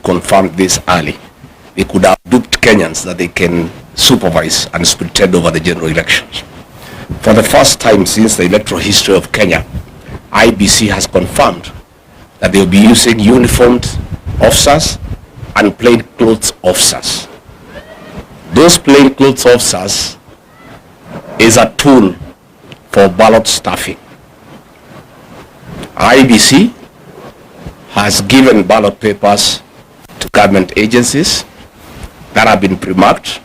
confirmed this early, they could have duped Kenyans that they can supervise and pretend over the general elections. For the first time since the electoral history of Kenya, Iebc has confirmed that they will be using uniformed officers and plainclothes officers. Those plainclothes officers is a tool for ballot stuffing. Iebc has given ballot papers to government agencies that have been pre-marked,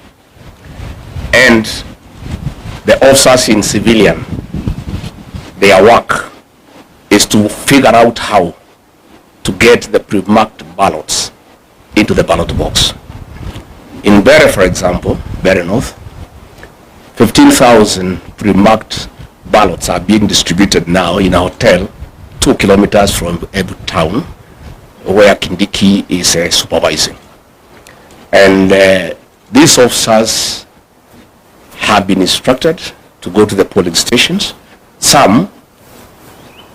and the officers in civilian, their work is to figure out how to get the pre-marked ballots into the ballot box. In Bere, for example, Bere North, 15,000 pre-marked ballots are being distributed now in a hotel 2 kilometers from Ebu town, where Kindiki is supervising. And these officers have been instructed to go to the polling stations, some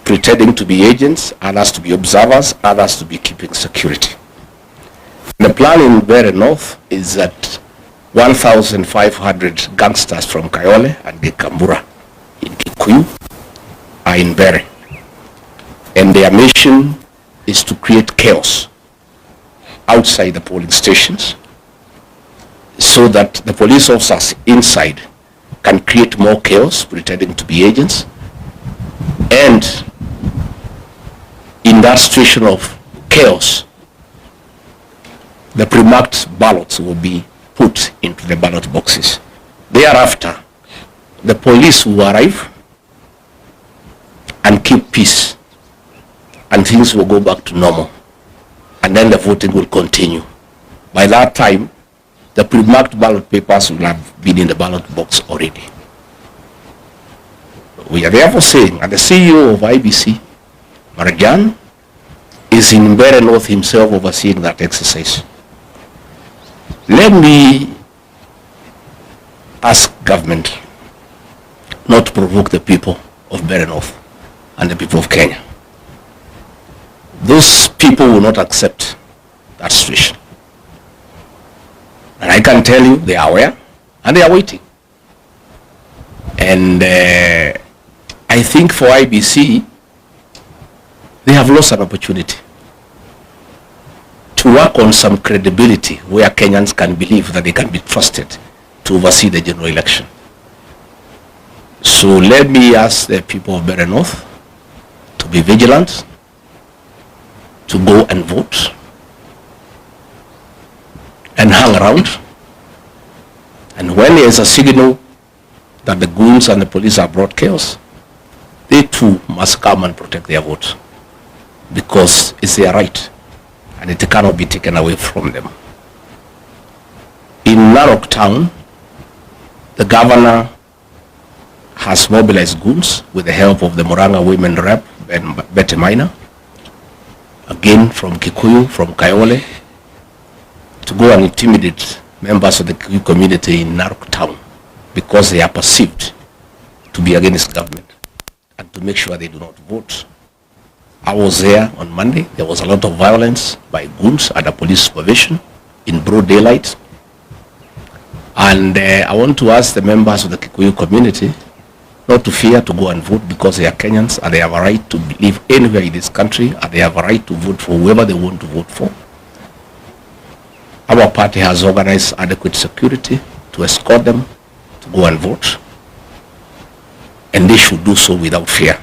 pretending to be agents, others to be observers, others to be keeping security. The plan in Bere North is that 1,500 gangsters from Kayole and Gikambura in Kikuyu are in Bere. And their mission is to create chaos outside the polling stations so that the police officers inside can create more chaos, pretending to be agents. And in that situation of chaos, the pre-marked ballots will be put into the ballot boxes. Thereafter, the police will arrive and keep peace, and things will go back to normal, and then the voting will continue. By that time, the pre-marked ballot papers will have been in the ballot box already. We are therefore saying, and the CEO of Iebc, Marajan, is in Bere North himself overseeing that exercise. Let me ask government not to provoke the people of Bere North and the people of Kenya. Those people will not accept that situation. And I can tell you they are aware and they are waiting. And I think for Iebc, they have lost an opportunity to work on some credibility where Kenyans can believe that they can be trusted to oversee the general election. So let me ask the people of Bere North to be vigilant, to go and vote, and hang around. And when there is a signal that the goons and the police have brought chaos, they too must come and protect their vote, because it's their right and it cannot be taken away from them. In Narok town, the governor has mobilized goons with the help of the Murang'a women rep, Betty Minor, again from Kikuyu, from Kayole, to go and intimidate members of the Kikuyu community in Narok town because they are perceived to be against government, and to make sure they do not vote. I was there on Monday. There was a lot of violence by goons under police supervision in broad daylight. And I want to ask the members of the Kikuyu community not to fear to go and vote, because they are Kenyans and they have a right to live anywhere in this country, and they have a right to vote for whoever they want to vote for. Our party has organized adequate security to escort them to go and vote, and they should do so without fear,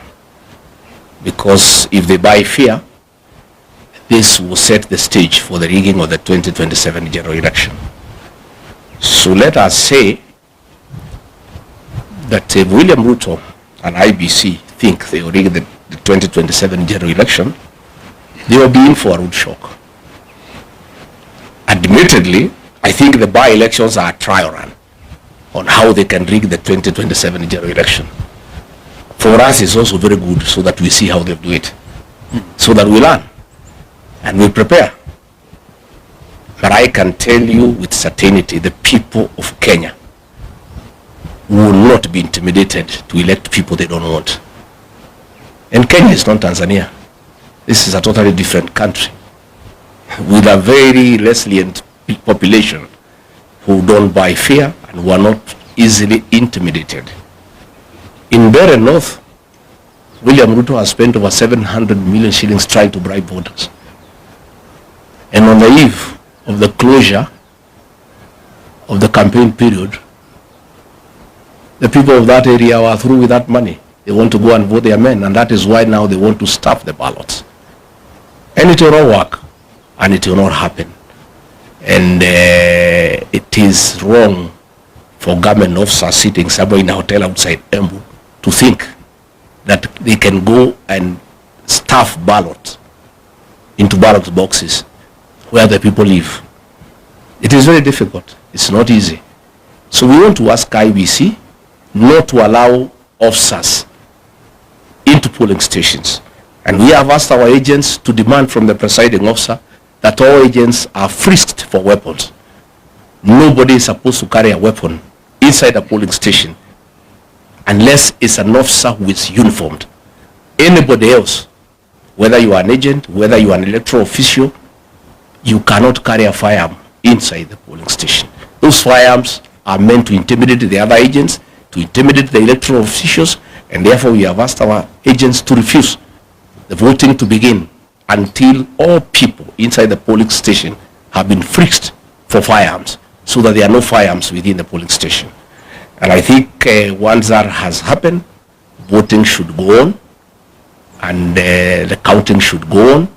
because if they buy fear, this will set the stage for the rigging of the 2027 general election. So let us say that if William Ruto and Iebc think they will rig the 2027 general election, they will be in for a rude shock. Admittedly, I think the by-elections are a trial run on how they can rig the 2027 general election. For us, it's also very good, so that we see how they do it, so that we learn and we prepare. But I can tell you with certainty, the people of Kenya will not be intimidated to elect people they don't want. And Kenya is not Tanzania. This is a totally different country. with a very resilient population who don't buy fear and who are not easily intimidated. In Bere North, William Ruto has spent over 700 million shillings trying to bribe voters. And on the eve of the closure of the campaign period, the people of that area are through with that money. They want to go and vote their men, and that is why now they want to stuff the ballots. And it will not work, and it will not happen. And it is wrong for government officers sitting somewhere in a hotel outside Embu to think that they can go and stuff ballots into ballot boxes where the people live. It is very difficult. It's not easy. So we want to ask Iebc not to allow officers into polling stations. And we have asked our agents to demand from the presiding officer that all agents are frisked for weapons. Nobody is supposed to carry a weapon inside a polling station unless it's an officer who is uniformed. Anybody else, whether you are an agent, whether you are an electoral official, you cannot carry a firearm inside the polling station. Those firearms are meant to intimidate the other agents, to intimidate the electoral officials, and therefore we have asked our agents to refuse the voting to begin until all people inside the polling station have been frisked for firearms, so that there are no firearms within the polling station. And I think once that has happened, voting should go on, and the counting should go on,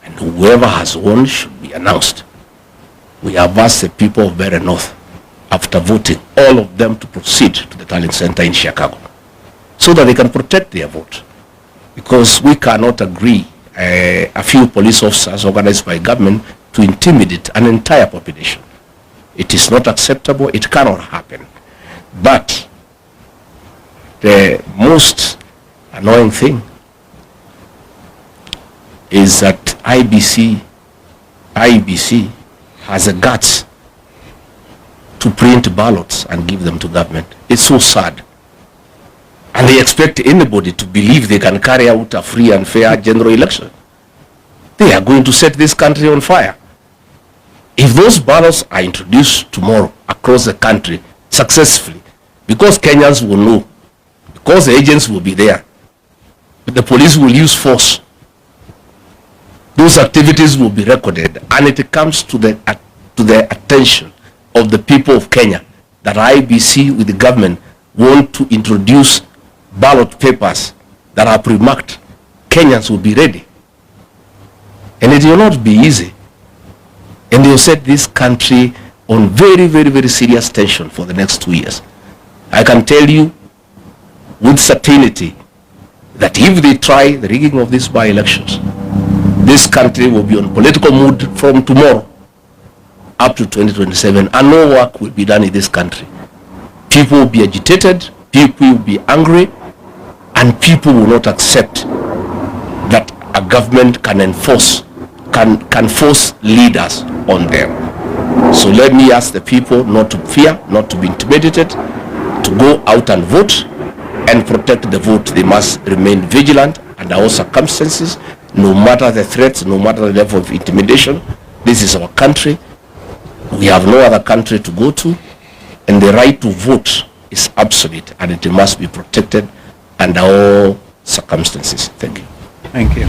and whoever has won should be announced. We have asked the people of Bere North, after voting, all of them to proceed to the tallying center in Chicago, so that they can protect their vote. Because we cannot agree a few police officers organized by government to intimidate an entire population. It is not acceptable. It cannot happen. But the most annoying thing is that Iebc has the guts to print ballots and give them to government. It's so sad. And they expect anybody to believe they can carry out a free and fair general election. They are going to set this country on fire. If those ballots are introduced tomorrow across the country successfully, because Kenyans will know, because the agents will be there, the police will use force, those activities will be recorded, and it comes to the attention of the people of Kenya that Iebc with the government want to introduce ballot papers that are pre-marked, Kenyans will be ready. And it will not be easy. And they will set this country on very, very, very serious tension for the next 2 years. I can tell you with certainty that if they try the rigging of these by-elections, this country will be on political mood from tomorrow up to 2027, and no work will be done in this country. People will be agitated, people will be angry, and people will not accept that a government can enforce, can force leaders on them. So let me ask the people not to fear, not to be intimidated, to go out and vote and protect the vote. They must remain vigilant under all circumstances, no matter the threats, no matter the level of intimidation. This is our country. We have no other country to go to, and the right to vote is absolute, and it must be protected under all circumstances. Thank you. Thank you.